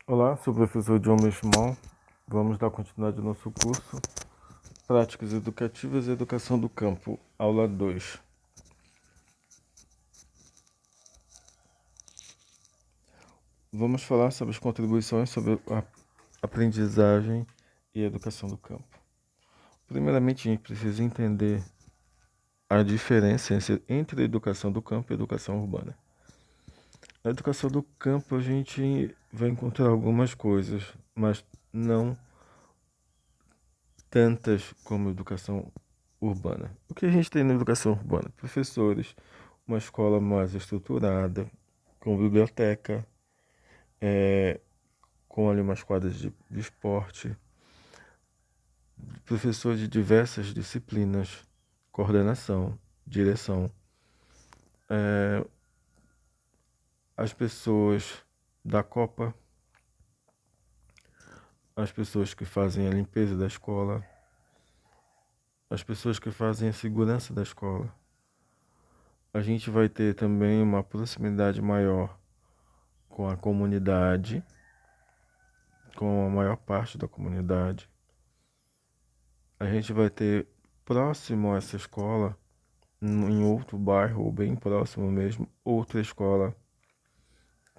Olá, sou o professor John Benchimol. Vamos dar continuidade ao nosso curso Práticas Educativas e Educação do Campo, aula 2. Vamos falar sobre as contribuições sobre a aprendizagem e educação do campo. Primeiramente, a gente precisa entender a diferença entre a educação do campo e a educação urbana. Na educação do campo, a gente vai encontrar algumas coisas, mas não tantas como a educação urbana. O que a gente tem na educação urbana? Professores, uma escola mais estruturada, com biblioteca, com ali umas quadras de esporte, professores de diversas disciplinas, coordenação, direção, as pessoas da Copa, as pessoas que fazem a limpeza da escola, as pessoas que fazem a segurança da escola. A gente vai ter também uma proximidade maior com a comunidade, com a maior parte da comunidade. A gente vai ter próximo a essa escola, em outro bairro, ou bem próximo mesmo, outra escola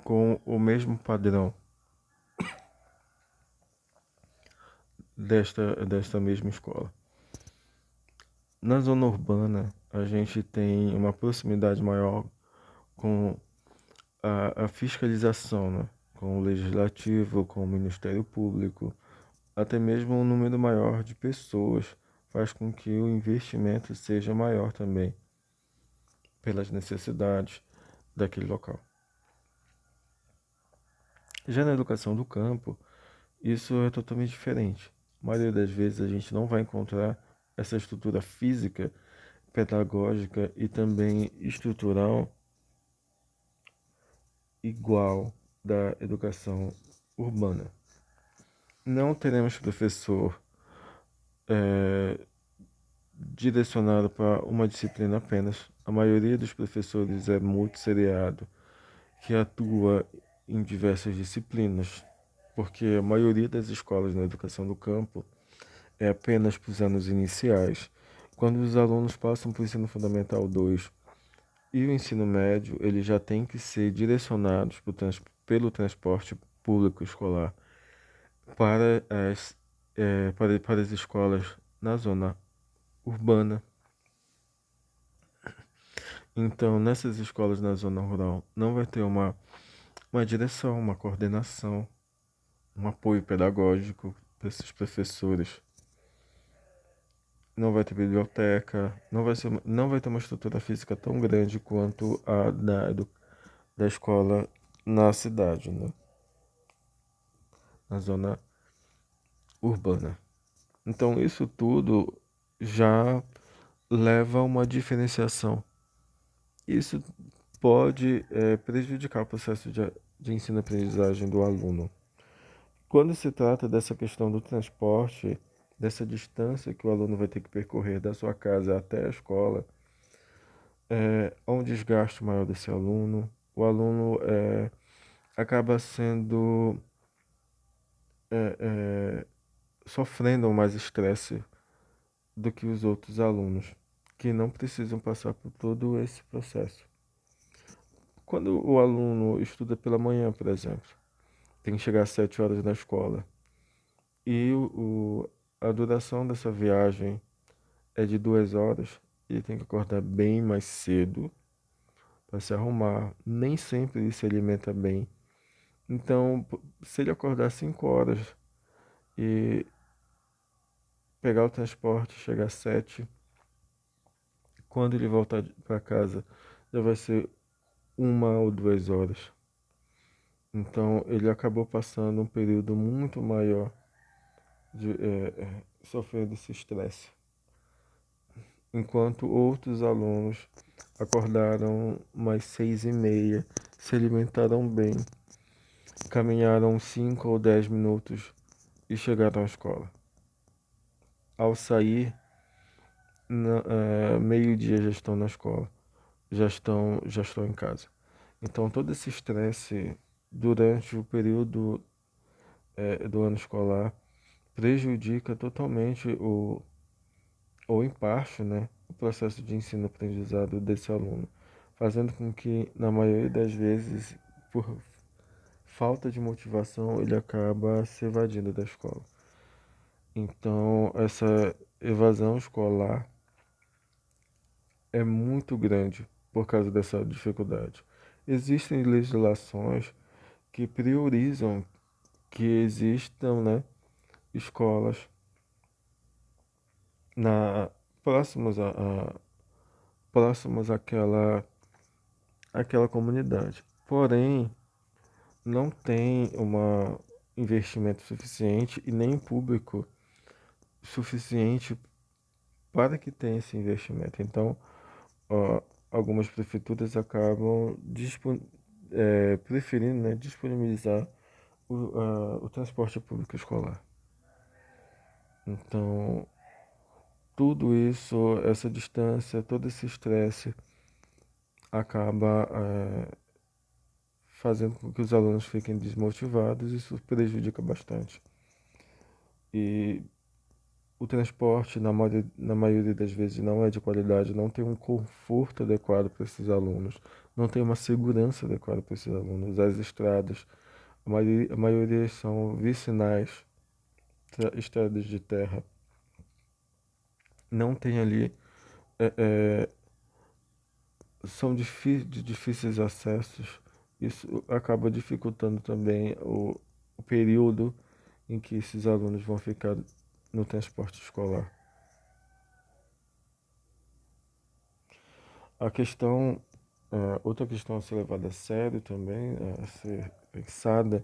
com o mesmo padrão desta mesma escola. Na zona urbana, a gente tem uma proximidade maior com a fiscalização, né? Com o legislativo, com o Ministério Público, até mesmo um número maior de pessoas faz com que o investimento seja maior também, pelas necessidades daquele local. Já na educação do campo, isso é totalmente diferente. A maioria das vezes a gente não vai encontrar essa estrutura física, pedagógica e também estrutural igual da educação urbana. Não teremos professor direcionado para uma disciplina apenas. A maioria dos professores é multisseriado, que atua em diversas disciplinas, porque a maioria das escolas na educação do campo é apenas para os anos iniciais. Quando os alunos passam para o ensino fundamental 2 e o ensino médio, eles já têm que ser direcionados pelo transporte público escolar para para as escolas na zona urbana. Então, nessas escolas na zona rural, não vai ter uma direção, uma coordenação, um apoio pedagógico para esses professores. Não vai ter biblioteca, não vai ter uma estrutura física tão grande quanto a da escola na cidade, né? Na zona urbana. Então, isso tudo já leva a uma diferenciação. Isso pode prejudicar o processo de ensino-aprendizagem do aluno. Quando se trata dessa questão do transporte, dessa distância que o aluno vai ter que percorrer da sua casa até a escola, há um desgaste maior desse aluno. O aluno acaba sendo sofrendo mais estresse do que os outros alunos, que não precisam passar por todo esse processo. Quando o aluno estuda pela manhã, por exemplo, tem que chegar às 7 horas na escola, e a duração dessa viagem é de 2 horas, ele tem que acordar bem mais cedo para se arrumar. Nem sempre ele se alimenta bem. Então, se ele acordar às 5 horas e pegar o transporte, chegar às 7, quando ele voltar para casa, já vai ser 1 ou 2 horas. Então, ele acabou passando um período muito maior sofrendo esse estresse. Enquanto outros alunos acordaram mais 6h30, se alimentaram bem, caminharam 5 ou 10 minutos e chegaram à escola. Ao sair, meio-dia já estão na escola, já estão em casa. Então todo esse estresse durante o período do ano escolar prejudica totalmente ou em parte, né, o processo de ensino-aprendizado desse aluno, fazendo com que, na maioria das vezes, por falta de motivação, ele acaba se evadindo da escola. Então, essa evasão escolar é muito grande por causa dessa dificuldade. Existem legislações que priorizam que existam, né, escolas na próximas próximas àquela comunidade. Porém, não tem um investimento suficiente e nem público suficiente para que tenha esse investimento. Então, ó, algumas prefeituras acabam preferindo, né, disponibilizar o transporte público escolar. Então, tudo isso, essa distância, todo esse estresse acaba fazendo com que os alunos fiquem desmotivados e isso prejudica bastante. E o transporte, na maioria das vezes, não é de qualidade, não tem um conforto adequado para esses alunos, não tem uma segurança adequada para esses alunos. As estradas, a maioria são vicinais, estradas de terra. Não tem ali, é, é, são de difíceis acessos. Isso acaba dificultando também o período em que esses alunos vão ficar no transporte escolar. A questão, outra questão a ser levada a sério também, a ser pensada,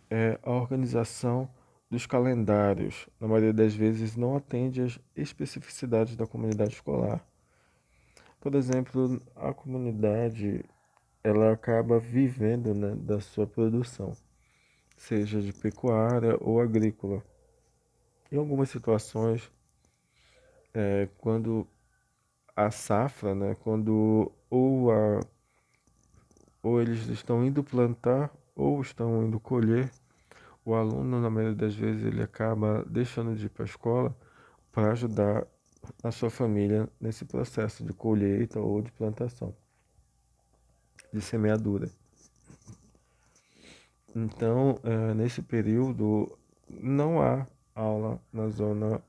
é a organização dos calendários. Na maioria das vezes não atende às especificidades da comunidade escolar. Por exemplo, a comunidade ela acaba vivendo, né, da sua produção, seja de pecuária ou agrícola. Em algumas situações, quando a safra, né, quando ou eles estão indo plantar ou estão indo colher, o aluno, na maioria das vezes, ele acaba deixando de ir para a escola para ajudar a sua família nesse processo de colheita ou de plantação, de semeadura. Então, nesse período, não há aula na zona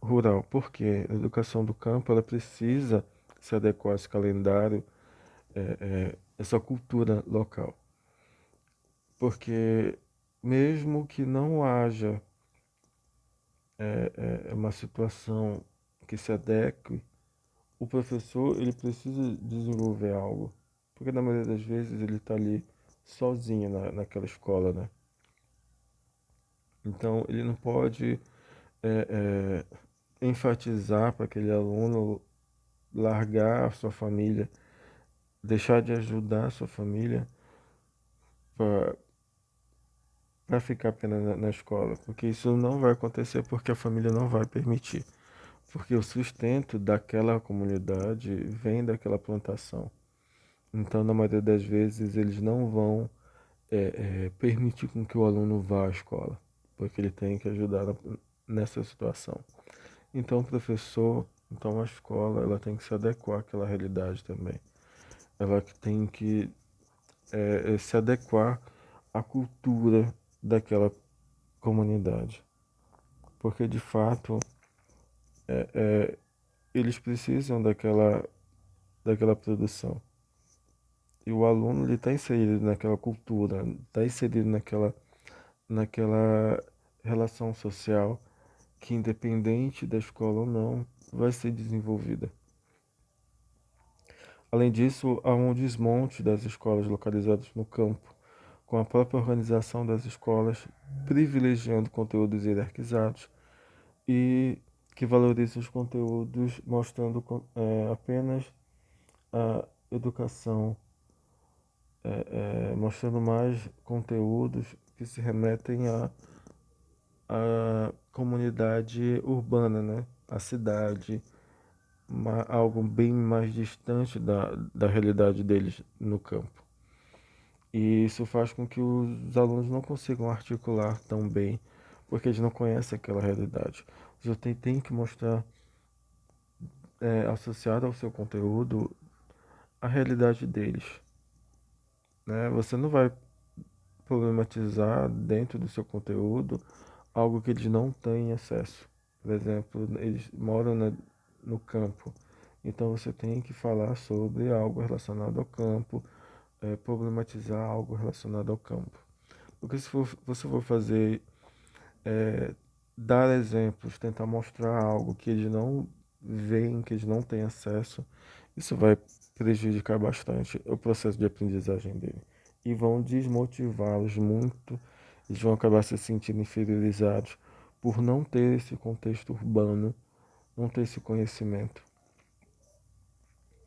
rural, porque a educação do campo ela precisa se adequar a esse calendário, essa cultura local. Porque mesmo que não haja uma situação que se adeque, o professor ele precisa desenvolver algo, porque na maioria das vezes ele está ali sozinho naquela escola, né? Então ele não pode é, enfatizar para aquele aluno largar a sua família, deixar de ajudar a sua família para ficar apenas na escola, porque isso não vai acontecer porque a família não vai permitir, porque o sustento daquela comunidade vem daquela plantação. Então, na maioria das vezes, eles não vão permitir com que o aluno vá à escola, porque ele tem que ajudar nessa situação. Então, o professor, então a escola, ela tem que se adequar àquela realidade também. Ela tem que se adequar à cultura daquela comunidade, porque de fato eles precisam daquela produção. E o aluno ele está inserido naquela cultura, está inserido naquela relação social que, independente da escola ou não, vai ser desenvolvida. Além disso, há um desmonte das escolas localizadas no campo, com a própria organização das escolas privilegiando conteúdos hierarquizados e que valoriza os conteúdos mostrando apenas a educação, mostrando mais conteúdos que se remetem à comunidade urbana, né? A cidade, algo bem mais distante da realidade deles no campo. E isso faz com que os alunos não consigam articular tão bem, porque eles não conhecem aquela realidade. Você tem que mostrar, associado ao seu conteúdo, a realidade deles, né? Você não vai problematizar dentro do seu conteúdo algo que eles não têm acesso. Por exemplo, eles moram no campo, então você tem que falar sobre algo relacionado ao campo, problematizar algo relacionado ao campo. Porque se você for fazer, é, dar exemplos, tentar mostrar algo que eles não veem, que eles não têm acesso, isso vai prejudicar bastante o processo de aprendizagem dele. E vão desmotivá-los muito, eles vão acabar se sentindo inferiorizados por não ter esse contexto urbano, não ter esse conhecimento.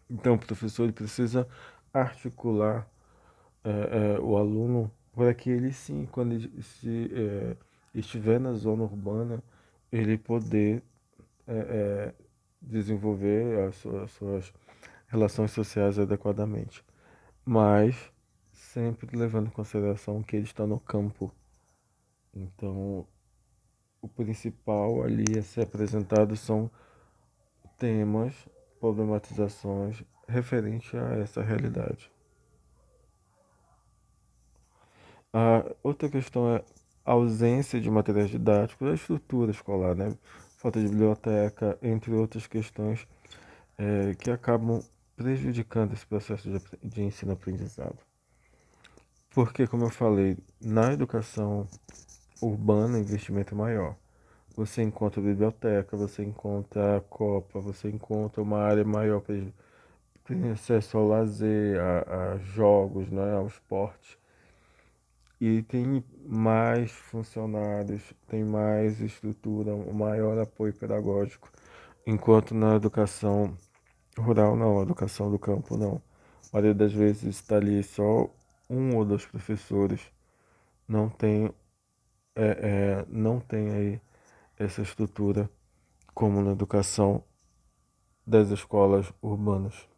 Então, o professor ele precisa articular, o aluno para que ele sim, quando ele estiver na zona urbana, ele poder, desenvolver as suas relações sociais adequadamente. Mas sempre levando em consideração que ele está no campo. Então, o principal ali a ser apresentado são temas, problematizações referentes a essa realidade. A outra questão é a ausência de materiais didáticos, a estrutura escolar, né? Falta de biblioteca, entre outras questões, que acabam prejudicando esse processo de ensino-aprendizado. Porque, como eu falei, na educação urbana, o investimento é maior. Você encontra biblioteca, você encontra a copa, você encontra uma área maior para ter acesso ao lazer, a jogos, né, ao esporte. E tem mais funcionários, tem mais estrutura, um maior apoio pedagógico. Enquanto na educação rural não, a educação do campo não. A maioria das vezes está ali só um ou dois professores. Não tem, não tem aí essa estrutura como na educação das escolas urbanas.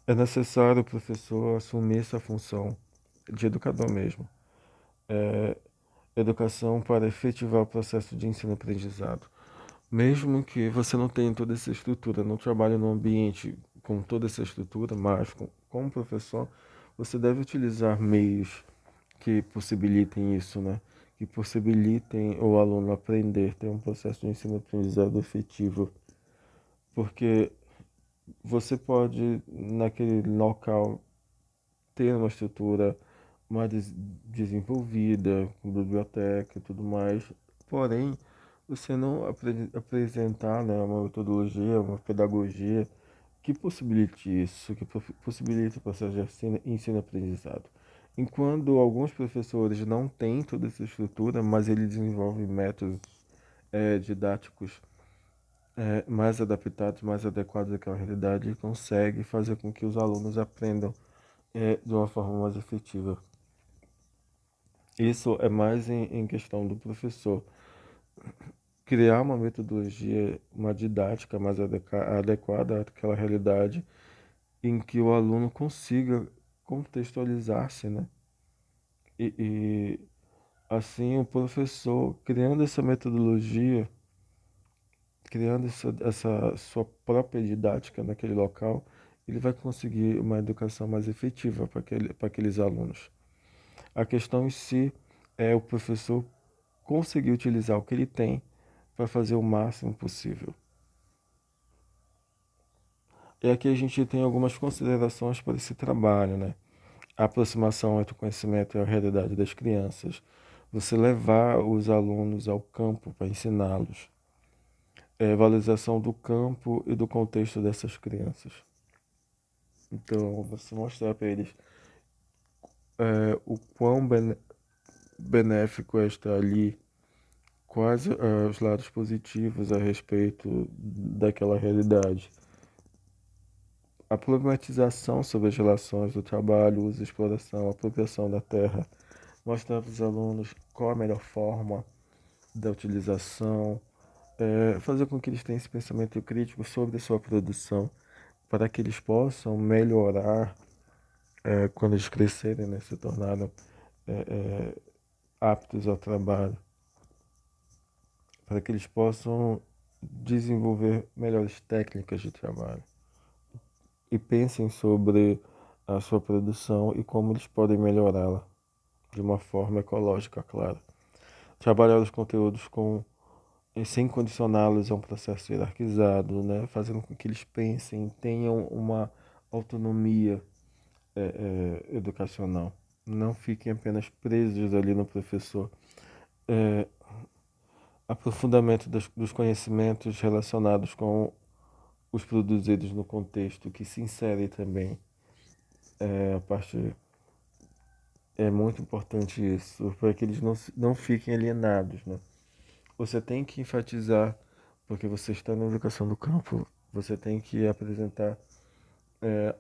É necessário o professor assumir essa função de educador mesmo. Educação para efetivar o processo de ensino-aprendizado. Mesmo que você não tenha toda essa estrutura, não trabalhe num ambiente com toda essa estrutura, mas como professor, você deve utilizar meios que possibilitem isso, né? Que possibilitem o aluno aprender, ter um processo de ensino-aprendizado efetivo. Porque você pode, naquele local, ter uma estrutura mais desenvolvida, com biblioteca e tudo mais, porém, você não apresentar, né, uma metodologia, uma pedagogia que possibilite isso, que possibilite o processo de ensino-aprendizado. Enquanto alguns professores não têm toda essa estrutura, mas eles desenvolvem métodos, didáticos, mais adaptados, mais adequados àquela realidade e consegue fazer com que os alunos aprendam, de uma forma mais efetiva. Isso é mais em questão do professor criar uma metodologia, uma didática mais adequada àquela realidade em que o aluno consiga contextualizar-se, né? E assim o professor, criando essa metodologia, criando essa sua própria didática naquele local, ele vai conseguir uma educação mais efetiva para aqueles alunos. A questão em si é o professor conseguir utilizar o que ele tem para fazer o máximo possível. E aqui a gente tem algumas considerações para esse trabalho, né? A aproximação entre o conhecimento e a realidade das crianças. Você levar os alunos ao campo para ensiná-los. Valorização do campo e do contexto dessas crianças. Então, você mostrar para eles, o quão benéfico é estar ali, quais, os lados positivos a respeito daquela realidade. A problematização sobre as relações do trabalho, uso, exploração, apropriação da terra, mostrar para os alunos qual a melhor forma da utilização, fazer com que eles tenham esse pensamento crítico sobre a sua produção, para que eles possam melhorar quando eles crescerem, né, se tornaram é, é, aptos ao trabalho, para que eles possam desenvolver melhores técnicas de trabalho e pensem sobre a sua produção e como eles podem melhorá-la de uma forma ecológica, claro. Trabalhar os conteúdos sem condicioná-los a um processo hierarquizado, né? Fazendo com que eles pensem, tenham uma autonomia educacional. Não fiquem apenas presos ali no professor. É, aprofundamento dos conhecimentos relacionados com os produzidos no contexto, que se insere também. A parte é muito importante isso, para que eles não fiquem alienados, né? Você tem que enfatizar, porque você está na educação do campo, você tem que apresentar é,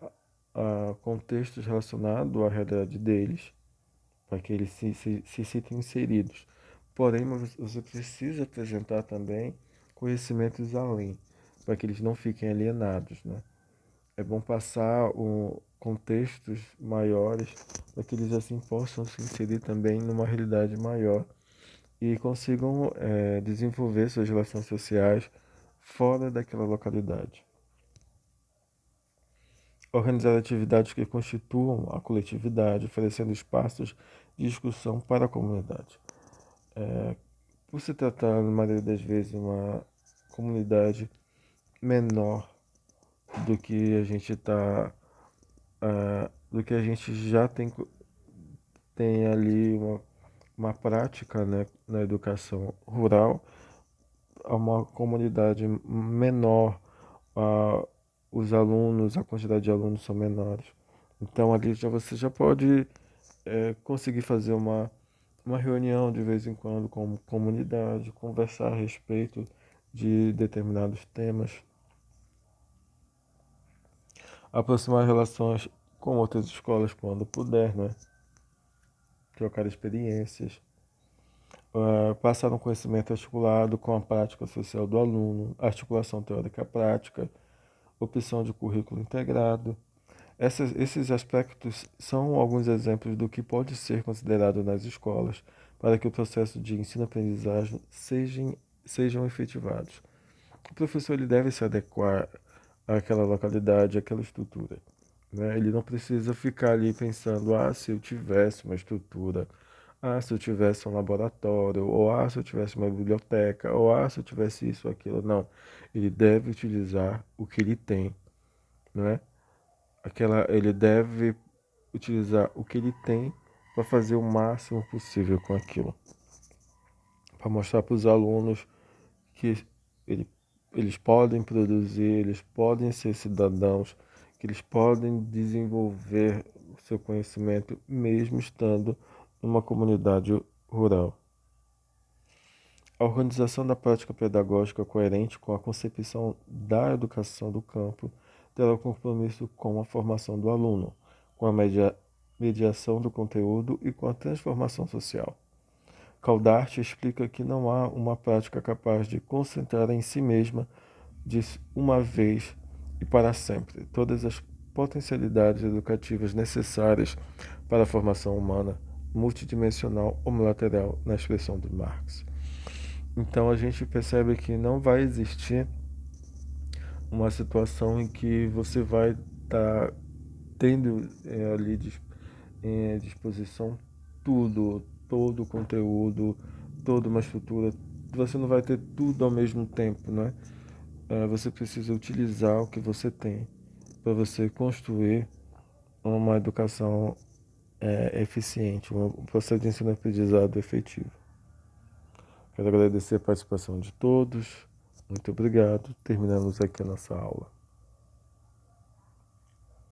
a contextos relacionados à realidade deles, para que eles se sintam inseridos. Porém, você precisa apresentar também conhecimentos além, para que eles não fiquem alienados, né? É bom passar contextos maiores, para que eles assim possam se inserir também numa realidade maior e consigam desenvolver suas relações sociais fora daquela localidade. Organizar atividades que constituam a coletividade, oferecendo espaços de discussão para a comunidade. Por se tratar, na maioria das vezes, uma comunidade menor do que a gente está, do que a gente já tem ali uma prática, né, na educação rural, a uma comunidade menor, a, os alunos, a quantidade de alunos são menores. Então ali você já pode conseguir fazer uma reunião de vez em quando com comunidade, conversar a respeito de determinados temas, aproximar relações com outras escolas quando puder, né? Trocar experiências, passar um conhecimento articulado com a prática social do aluno, articulação teórica prática, opção de currículo integrado. Esses aspectos são alguns exemplos do que pode ser considerado nas escolas para que o processo de ensino-aprendizagem sejam efetivados. O professor ele deve se adequar àquela localidade, àquela estrutura, né? Ele não precisa ficar ali pensando, se eu tivesse uma estrutura, se eu tivesse um laboratório, ou se eu tivesse uma biblioteca, ou se eu tivesse isso ou aquilo. Não. Ele deve utilizar o que ele tem, não é? Ele deve utilizar o que ele tem para fazer o máximo possível com aquilo, para mostrar para os alunos que ele, eles podem produzir, eles podem ser cidadãos, que eles podem desenvolver o seu conhecimento mesmo estando numa comunidade rural. A organização da prática pedagógica coerente com a concepção da educação do campo terá o compromisso com a formação do aluno, com a mediação do conteúdo e com a transformação social. Caldart explica que não há uma prática capaz de concentrar em si mesma, de uma vez e para sempre, todas as potencialidades educativas necessárias para a formação humana, multidimensional ou multilateral, na expressão de Marx. Então a gente percebe que não vai existir uma situação em que você vai estar tendo ali em disposição tudo, todo o conteúdo, toda uma estrutura. Você não vai ter tudo ao mesmo tempo, né? Você precisa utilizar o que você tem para você construir uma educação eficiente, um processo de ensino-aprendizado efetivo. Quero agradecer a participação de todos. Muito obrigado. Terminamos aqui a nossa aula.